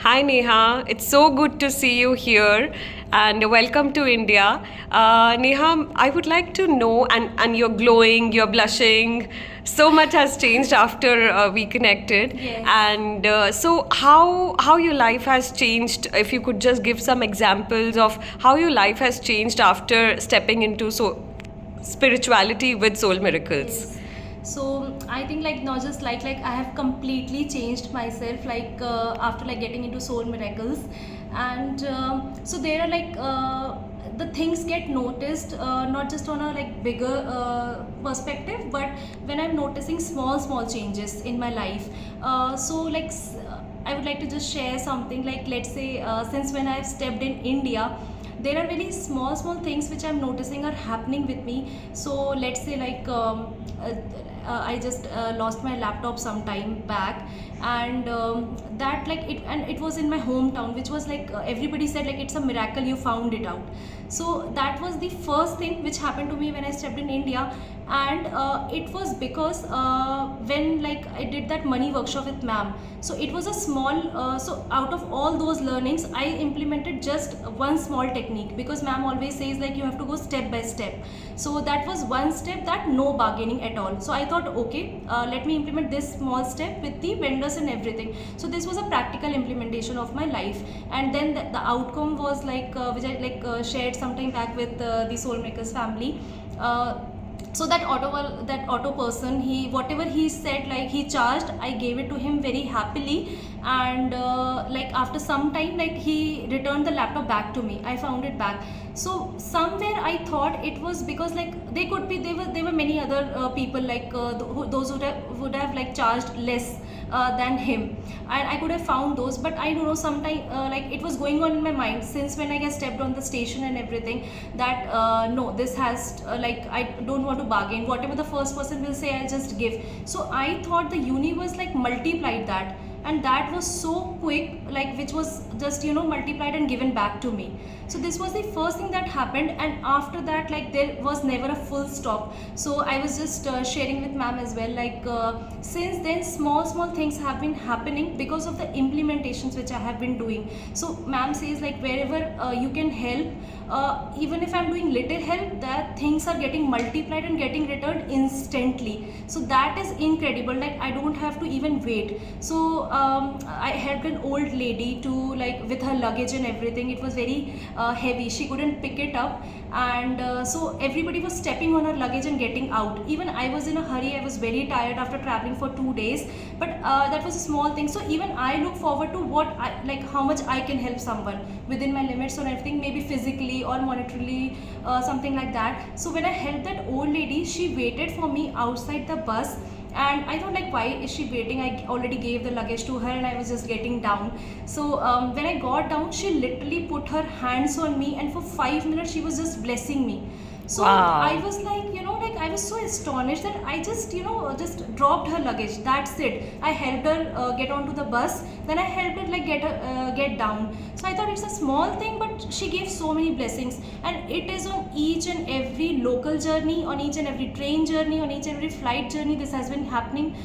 Hi Neha, it's so good to see you here and welcome to India. Neha, I would like to know, and you're glowing, you're blushing. So much has changed after we connected. Yes. And so, how your life has changed? If you could just give some examples of how your life has changed after stepping into spirituality with Soul Miracles. Yes. So I think like not just like I have completely changed myself after like getting into Soul Miracles, and so there are the things get noticed not just on a like bigger perspective, but when I'm noticing small changes in my life. I would like to just share something like, let's say, since when I've stepped in India, there are very small things which I'm noticing are happening with me. So let's say I just lost my laptop some time back, and that like it was in my hometown, which was everybody said like it's a miracle you found it out. So that was the first thing which happened to me when I stepped in India. And it was because when like I did that money workshop with ma'am, so it was a small so out of all those learnings I implemented just one small technique, because ma'am always says like you have to go step by step. So that was one step, that no bargaining at all. So I thought, okay, let me implement this small step with the vendors and everything. So this was a practical implementation of my life. And then the outcome was which I shared sometime back with the Soul Makers family. So that auto person, he whatever he said, like he charged, I gave it to him very happily. And like after some time, like he returned the laptop back to me, I found it back. So somewhere I thought it was because like there were many other people those would have like charged less than him, and I could have found those. But I don't know, sometime like it was going on in my mind since when I stepped on the station and everything, that no, this has I don't want to bargain, whatever the first person will say I'll just give. So I thought the universe like multiplied that, and that was so quick, like which was just multiplied and given back to me. So this was the first thing that happened, and after that like there was never a full stop. So I was just sharing with ma'am as well, since then small things have been happening because of the implementations which I have been doing. So ma'am says like wherever you can help, even if I'm doing little help, that things are getting multiplied and getting returned instantly. So that is incredible, like I don't have to even wait. So I helped an old lady to like with her luggage and everything. It was very heavy, she couldn't pick it up, and so everybody was stepping on her luggage and getting out. Even I was in a hurry, I was very tired after traveling for 2 days, but that was a small thing. So even I look forward to how much I can help someone within my limits or everything, maybe physically or monetarily, something like that. So when I helped that old lady, she waited for me outside the bus, and I thought like, why is she waiting? I already gave the luggage to her and I was just getting down. So when I got down, she literally put her hands on me, and for 5 minutes she was just blessing me. So Wow. I was like I was so astonished that I just just dropped her luggage, that's it. I helped her get onto the bus, then I helped her like get down. So I thought it's a small thing, but she gave so many blessings. And it is on each and every local journey, on each and every train journey, on each and every flight journey. This has been happening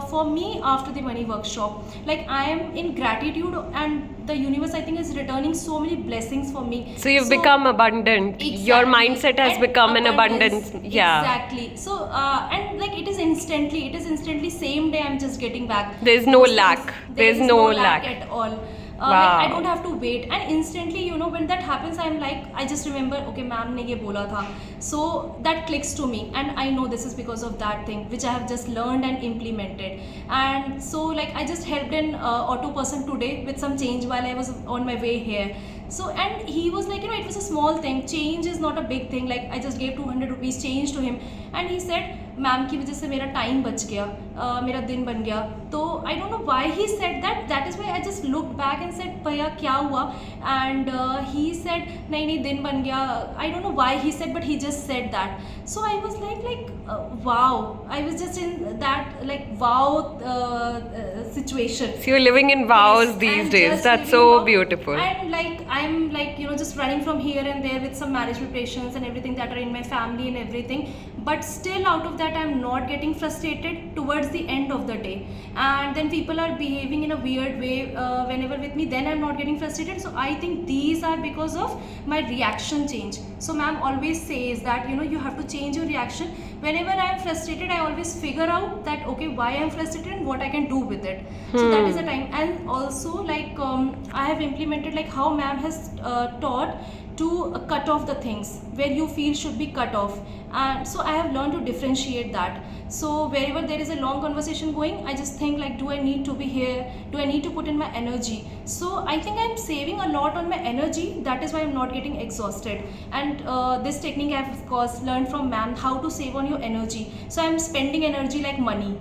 for me after the money workshop. Like I am in gratitude, and the universe, I think, is returning so many blessings for me. So you've become abundant. Your Exactly. mindset has And become an abundance. abundance. Yeah. Exactly. So and like it is instantly same day I'm just getting back. There's no Those lack. things, There's there is no no lack. lack at all. Like I Wow. don't have to wait, and instantly when that happens, I'm like, I just remember, okay, ma'am ने ये बोला था. So that clicks to me, and I know this is because of that thing which I have just learned and implemented. And so like I just helped an auto person today with some change while I was on my way here. So and he was like, it was a small thing, change is not a big thing, like I just gave 200 rupees change to him, and he said ma'am की वजह से मेरा time बच गया, मेरा दिन बन गया. तो I don't know why he said that is why I just look back and said भैया क्या हुआ. एंड ही सेड नहीं दिन बन गया. I don't know why he said, but he just said that. So I was like wow, I was just in that like wow situation. So you're living in Yes, vows these I'm days. just That's living in so wow. beautiful. And like I'm like just running from here and there with some marriage preparations and everything that are in my family and everything. But still, out of that, I'm not getting frustrated towards the end of the day. And then people are behaving in a weird way whenever with me. Then I'm not getting frustrated. So I think these are because of my reaction change. So ma'am always says that you have to change your reaction. Whenever I am frustrated, I always figure out that okay, why I'm frustrated and what I can do with it. So that is the time. And also like I have implemented like how ma'am has taught to cut off the things where you feel should be cut off. And so I have learned to differentiate that. So wherever there is a long conversation going, I just think like, do I need to be here, do I need to put in my energy? So I think I'm saving a lot on my energy. That is why I'm not getting exhausted. And this technique I've of course learned from ma'am, how to save on your energy. So I'm spending energy like money.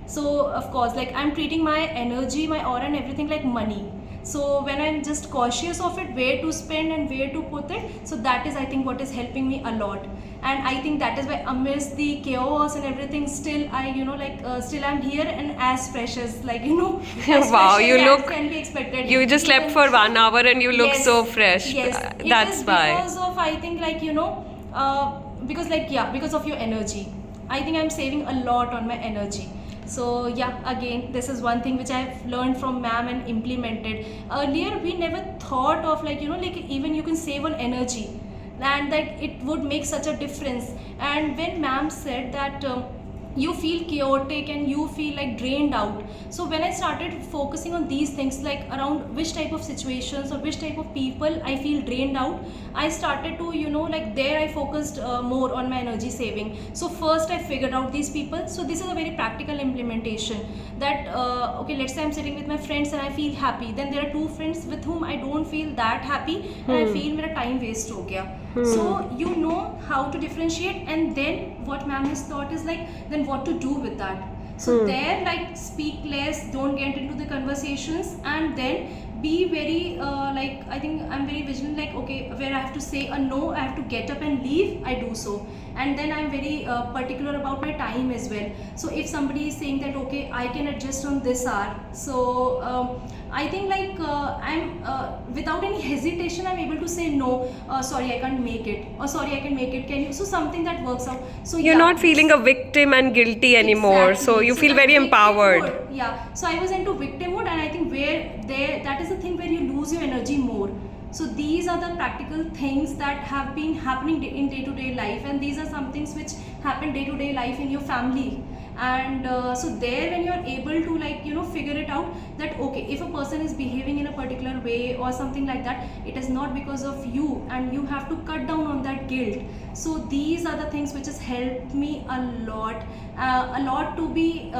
So of course like I'm treating my energy, my aura and everything like money. So when I'm just cautious of it, where to spend and where to put it, so that is I think what is helping me a lot. And I think that is why amidst the chaos and everything, still I still I'm here and as fresh as as Wow, fresh you as look. can be expected. You just slept for 1 hour and you look Yes, so fresh. yes, it That's is why. because of I think because like yeah, because of your energy. I think I'm saving a lot on my energy. So yeah, again, this is one thing which I've learned from ma'am and implemented. Earlier, we never thought of like even you can save on energy, and that it would make such a difference. And when ma'am said that. You feel chaotic and you feel like drained out. So when I started focusing on these things, like around which type of situations or which type of people I feel drained out, I started to like there I focused more on my energy saving. So first I figured out these people. So this is a very practical implementation, that okay, let's say I'm sitting with my friends and I feel happy, then there are two friends with whom I don't feel that happy, and I feel मेरा time waste हो गया. So you know how to differentiate, and then what ma'am has taught is like then what to do with that. So there, like, speak less, don't get into the conversations, and then be very I think I'm very vigilant, like okay, where I have to say a no, I have to get up and leave, I do so. And then I'm very particular about my time as well. So if somebody is saying that okay, I can adjust on this hour, so I think like I'm without any hesitation I'm able to say no, sorry I can't make it, or sorry I can make it, can you, so something that works out. So You're yeah, not feeling a victim and guilty anymore, so exactly. you So feel that very empowered. victimhood, yeah. So I was into victimhood, and I think where there, that is the thing where you lose your energy more. So these are the practical things that have been happening in day-to-day life, and these are some things which happen day-to-day life in your family. And so there, when you are able to figure it out, that okay, if a person is behaving in a particular way or something like that, it is not because of you, and you have to cut down on that guilt. So these are the things which has helped me a lot to be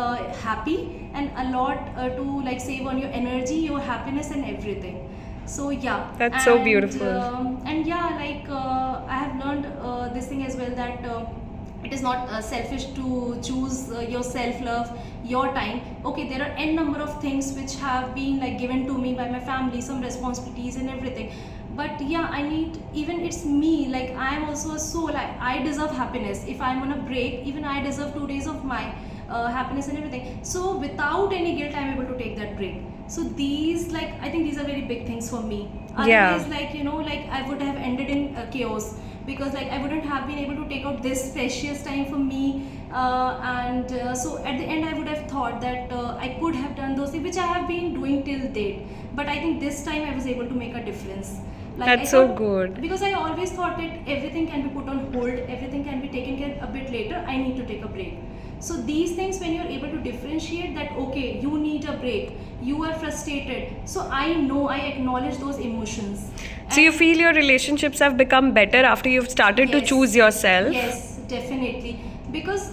happy, and a lot to like save on your energy, your happiness and everything. So yeah, That's so beautiful. And yeah, like I have learned this thing as well, that it is not selfish to choose your self-love, your time. Okay, there are n number of things which have been like given to me by my family, some responsibilities and everything. But yeah, I need, even it's me, like I am also a soul, I deserve happiness. If I'm on a break, even I deserve 2 days of my happiness and everything. So without any guilt, I'm able to take that break. So these, like, I think these are very big things for me. Yeah. Otherwise, like I would have ended in chaos, because like I wouldn't have been able to take out this precious time for me. So at the end, I would have thought that I could have done those things which I have been doing till date. But I think this time I was able to make a difference. Like, That's so good. Because I always thought that everything can be put on hold, everything can be taken care a bit later, I need to take a break. So these things, when you're able to differentiate that okay, you need a break, you are frustrated, so I know, I acknowledge those emotions. So you feel your relationships have become better after you've started to Yes. choose yourself? Yes, definitely. Because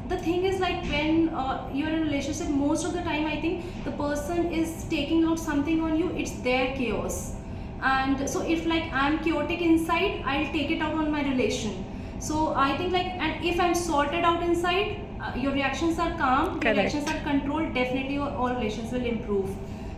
the thing is, like, when you're in a relationship, most of the time I think the person is taking out something on you, it's their chaos. And so if like I'm chaotic inside, I'll take it out on my relation. So I think like, and if I'm sorted out inside, your reactions are calm, your Correct. reactions are controlled, definitely your all relations will improve.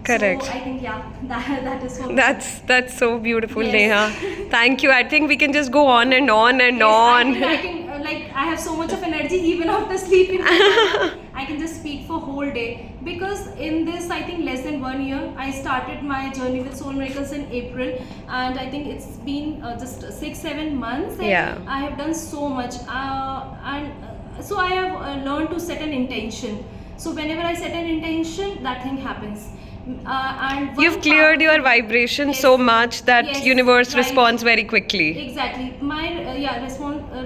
Correct. So I think yeah, that is for me. That's so beautiful, Yes. Neha. Thank you. I think we can just go on and on and Yes, I on. think I can like I have so much of energy even after sleeping. I can just speak for whole day, because in this, I think, less than 1 year, I started my journey with Soul Miracles in April, and I think it's been just 6-7 months, and Yeah. I have done so much, so I have learned to set an intention. So whenever I set an intention, that thing happens. And You've cleared your vibration so much that Yes, universe right. responds very quickly. Exactly. My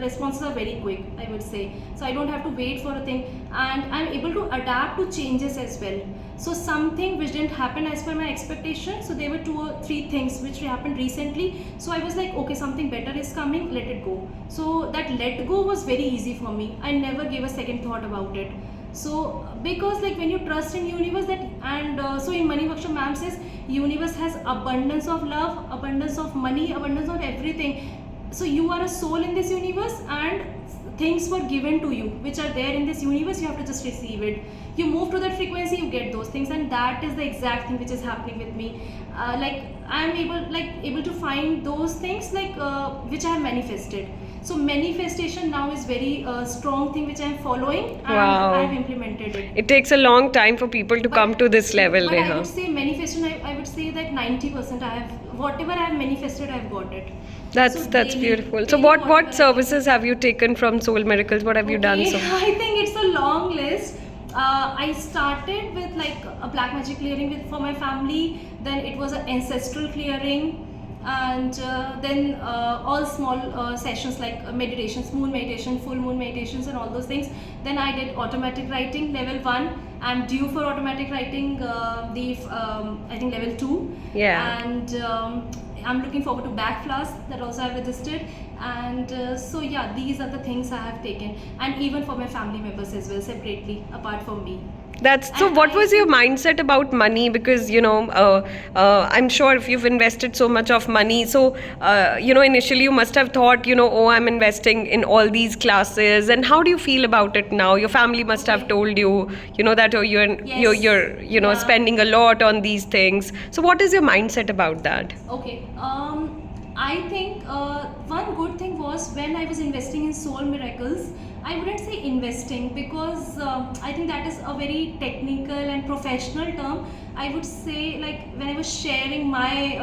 responses are very quick, I would say. So I don't have to wait for a thing, and I'm able to adapt to changes as well. So something which didn't happen as per my expectation. So there were 2 or 3 things which happened recently. So I was like, okay, something better is coming. Let it go. So that let go was very easy for me. I never gave a second thought about it. So because like when you trust in universe, that, and so in Money Workshop ma'am says universe has abundance of love, abundance of money, abundance of everything. So you are a soul in this universe, and things were given to you which are there in this universe. You have to just receive it. You move to that frequency, you get those things, and that is the exact thing which is happening with me. Like I'm able to find those things which I have manifested. So manifestation now is very strong thing which I am following, and Wow. I have implemented it. It takes a long time for people to come to this level, But I Neha. would say manifestation, I would say that 90% I have, whatever I have manifested, I have got it. That's So that's daily- beautiful. So daily what whatever I services have you taken from Soul Miracles? What have you done Okay, so? I think it's a long list. I started with like a black magic clearing for my family. Then it was an ancestral clearing, and then all small sessions like meditations, moon meditation, full moon meditations, and all those things. Then I did automatic writing level 1. I'm due for automatic writing I think level 2. Yeah. And I'm looking forward to back flowers, that also I've registered. And so yeah, these are the things I have taken, and even for my family members as well, separately, apart from me. That's so. And What I was your think- mindset about money? Because I'm sure if you've invested so much of money, so initially you must have thought, oh, I'm investing in all these classes. And how do you feel about it now? Your family must have Okay. told you, that you're Yes. you're Yeah. spending a lot on these things. So what is your mindset about that? Okay. I think one good thing was when I was investing in Soul Miracles. I wouldn't say investing, because I think that is a very technical and professional term. I would say, like, when I was sharing my,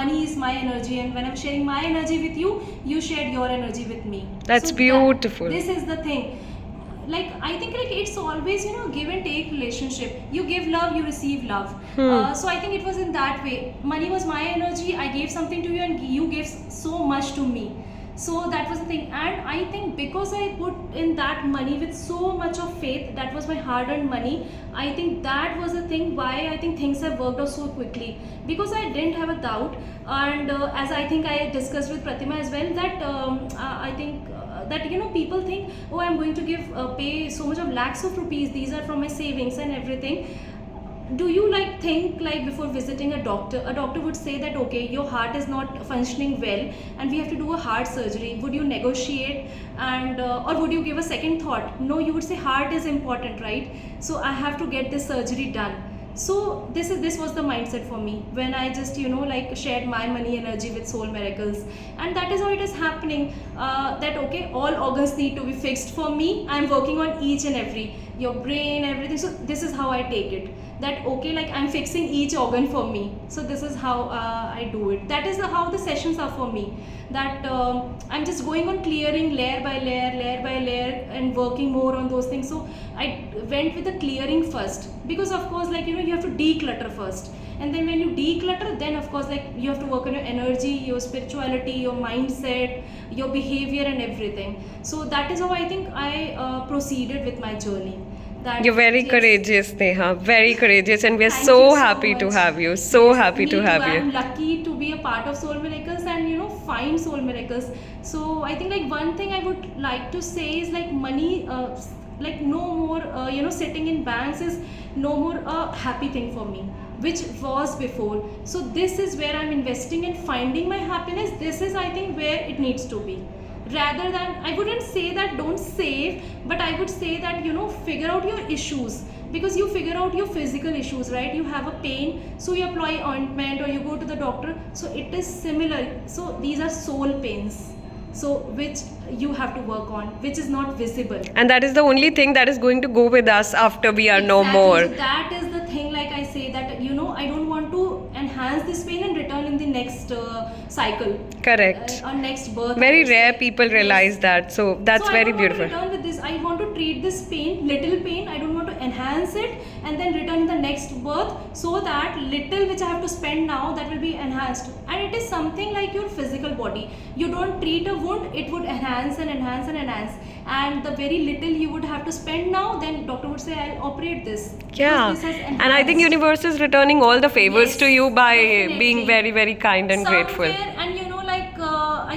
money is my energy, and when I was sharing my energy with you, you shared your energy with me. That's beautiful. This is the thing. Like, I think like it's always give and take relationship. You give love, you receive love. So I think it was in that way. Money was my energy. I gave something to you, and you gave so much to me. So that was the thing. And I think because I put in that money with so much of faith, that was my hard-earned money. I think that was the thing why I think things have worked out so quickly, because I didn't have a doubt. And as I think I discussed with Pratima as well, that I think that people think, oh, I'm going to pay so much of lakhs of rupees, these are from my savings and everything. Do you think before visiting a doctor would say that, okay, your heart is not functioning well and we have to do a heart surgery? Would you negotiate, and or would you give a second thought? No, you would say heart is important, right? So I have to get this surgery done. So this was the mindset for me when I just shared my money energy with Soul Miracles. And that is how it is happening, that okay, all organs need to be fixed for me. I'm working on each and every, your brain, everything. So this is how I take it, that okay, like I'm fixing each organ for me. So this is how I do it. That is how the sessions are for me, that I'm just going on clearing layer by layer and working more on those things. So I went with the clearing first, because of course you have to declutter first, and then when you declutter, then of course you have to work on your energy, your spirituality, your mindset, your behavior and everything. So that is how I think I proceeded with my journey. That You're very yes. courageous, Neha. Very courageous, and we're Thank so you so happy to much. have you. So Yes, happy to me have too. you. I'm lucky to be a part of Soul Miracles and find Soul Miracles. So I think one thing I would like to say is money, no more sitting in banks is no more a happy thing for me, which was before. So this is where I'm investing and finding my happiness. This is, I think, where it needs to be. Rather than, I wouldn't say that don't save, but I would say that figure out your issues, because you figure out your physical issues, right? You have a pain, so you apply ointment or you go to the doctor. So it is similar. So these are soul pains. so which you have to work on, which is not visible. And that is the only thing that is going to go with us after we are no Exactly. more. So that is the thing, like I say that, you know, I don't want to enhance this pain and return in the next cycle. Correct. Or next birth. Very I would rare say. people realize Yes. that. So that's So very I don't beautiful. want to return with this. I want to treat this pain, little pain. I don't want to enhance it and then return in the next birth, so that little which I have to spend now, that will be enhanced. And it is something like your physical body. You don't treat a wound, it would enhance and enhance and enhance. And the very little you would have to spend now, then doctor would say, I'll operate this. Because Yeah. this has And I think enhanced. universe is returning all the favors Yes, to you by definitely. being very, very kind and grateful. Somewhere, and you know, like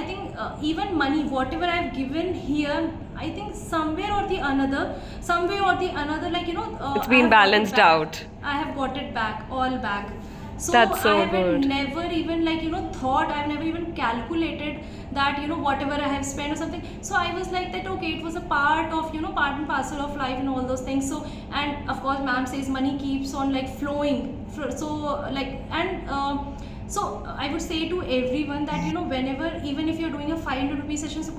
I think even money, whatever I've given here, I think somewhere or the another, like, you know, It's I been have got it balanced back. out. I have got it back, all back. So That's so I haven't good. never even, like, you know, thought, I've never even calculated that, you know, whatever I have spent or something. So I was like that, okay, it was a part of, you know, part and parcel of life and all those things. So, and of course ma'am says money keeps on like flowing. So like, and so I would say to everyone that, you know, whenever, even if you're doing a 500 rupee session, so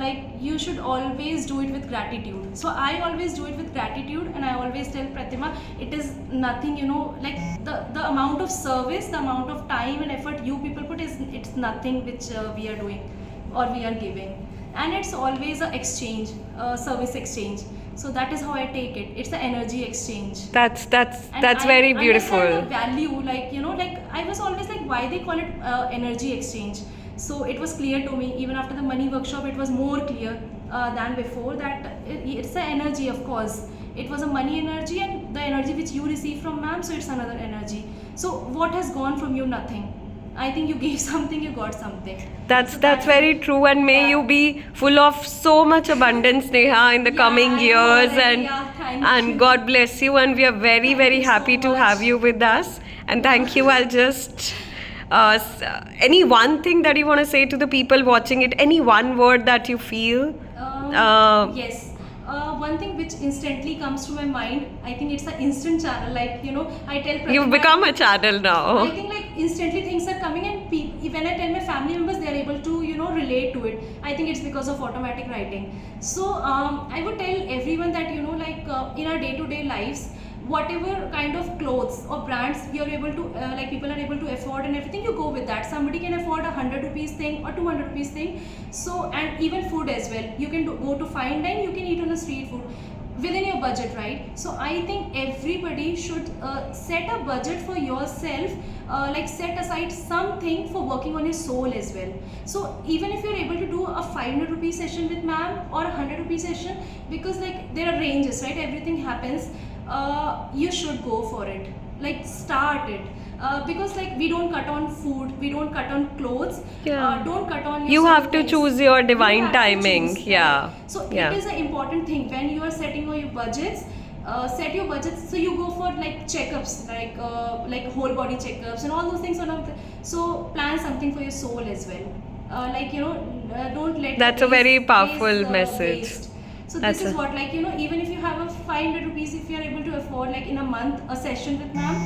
like, you should always do it with gratitude. So I always do it with gratitude, and I always tell Pratima, it is nothing, you know, like the amount of service, the amount of time and effort you people put is, it's nothing which we are doing or we are giving. And it's always a exchange, service exchange. So that is how I take it. It's the energy exchange. That's And that's I very understand beautiful. the value, like, you know, like I was always like, why they call it energy exchange. So it was clear to me, even after the money workshop, it was more clear than before, that it's the energy, of course. It was a money energy, and the energy which you receive from ma'am, so it's another energy. So what has gone from you? Nothing. I think you gave something, you got something. That's So that's very true, and may yeah. you be full of so much abundance, Neha, in the Yeah, coming I am years, already, and yeah, thank you. God bless you, and we are very Thank very you so happy to have much. you with us, and thank you. I'll just any one thing that you want to say to the people watching it, any one word that you feel. Yes. One thing which instantly comes to my mind, I think it's an instant channel. Like, you know, I tell You've Pratima, become a channel I now. think like instantly things are coming, and when I tell my family members, they are able to, you know, relate to it. I think it's because of automatic writing. So I would tell everyone that, you know, like in our day-to-day lives, whatever kind of clothes or brands you're able to like, people are able to afford and everything, you go with that. Somebody can afford a 100 rupees thing or 200 rupees thing. So, and even food as well, you can go to fine dine, you can eat on a street food within your budget, right? So I think everybody should set a budget for yourself, like set aside something for working on your soul as well. So even if you're able to do a 500 rupee session with ma'am or a 100 rupee session, because like there are ranges, right? Everything happens. You should go for it. Like, start it. Because like, we don't cut on food, we don't cut on clothes. Yeah. Don't cut on your You have certain to things. choose your You divine have to timing. choose, Yeah. right? So Yeah. it is an important thing when you are setting your budgets. Set your budgets, so you go for like checkups, like whole body checkups and all those things. So plan something for your soul as well. Like, you know, don't let That's the a very waste- powerful waste, message. waste. So That's this is a- what, like, you know, even if you have a 500 rupees, if you are able to afford like in a month a session with ma'am,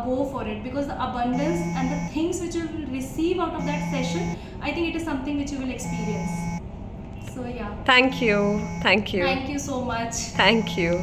go for it, because the abundance and the things which you will receive out of that session, I think it is something which you will experience. So yeah, Thank you. Thank you. thank you so much. Thank you.